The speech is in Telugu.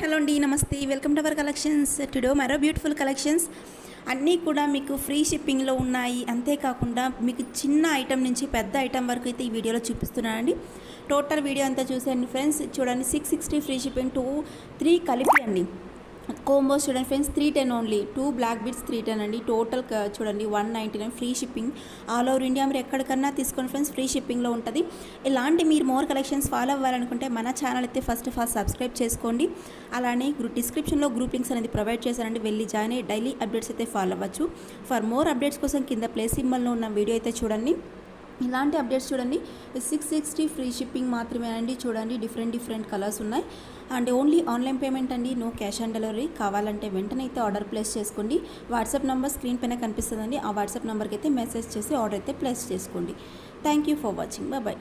హలో అండి, నమస్తే. Welcome to our collections. Today మరో బ్యూటిఫుల్ కలెక్షన్స్ అన్నీ కూడా మీకు ఫ్రీ షిప్పింగ్లో ఉన్నాయి. అంతేకాకుండా మీకు చిన్న ఐటెం నుంచి పెద్ద ఐటెం వరకు అయితే ఈ వీడియోలో చూపిస్తున్నానండి. టోటల్ వీడియో అంతా చూసేయండి ఫ్రెండ్స్. చూడండి, 660 ఫ్రీ షిప్పింగ్, 2-3 కలిపి అండి. కోంబోస్ చూడండి ఫ్రెండ్స్, 310 ఓన్లీ. 2 బ్లాక్ బీడ్స్ 310 అండి. టోటల్ చూడండి 199 free shipping. All over India మీరు ఎక్కడికన్నా తీసుకోండి ఫ్రెండ్స్, ఫ్రీ షిప్పింగ్లో ఉంటుంది. ఇలాంటి మీరు మోర్ కలెక్షన్స్ ఫాలో అవ్వాలనుకుంటే మన ఛానల్ అయితే ఫస్ట్ ఆఫ్ ఆల్ సబ్స్క్రైబ్ చేసుకోండి. అలానే డిస్క్రిప్షన్లో గ్రూప్ లింక్స్ అనేది ప్రొవైడ్ చేశారండి, వెళ్ళి జాయిన్ అయ్యి డైలీ అప్డేట్స్ అయితే ఫాలో అవ్వచ్చు. ఫర్ మోర్ అప్డేట్స్ కోసం కింద ప్లే సింబల్లో ఉన్న వీడియో అయితే చూడండి. ఇలాంటి అప్డేట్స్ చూడండి. 660 ఫ్రీ షిప్పింగ్ మాత్రమే అండి. చూడండి, డిఫరెంట్ కలర్స్ ఉన్నాయి. అండ్ ఓన్లీ ఆన్లైన్ పేమెంట్ అండి, నో క్యాష్ ఆన్ డెలివరీ. కావాలంటే వెంటనే అయితే ఆర్డర్ ప్లేస్ చేసుకోండి. వాట్సాప్ నెంబర్ స్క్రీన్ పైన కనిపిస్తుందండి. ఆ వాట్సాప్ నెంబర్కి అయితే మెసేజ్ చేసి ఆర్డర్ అయితే ప్లేస్ చేసుకోండి. Thank you for watching. Bye.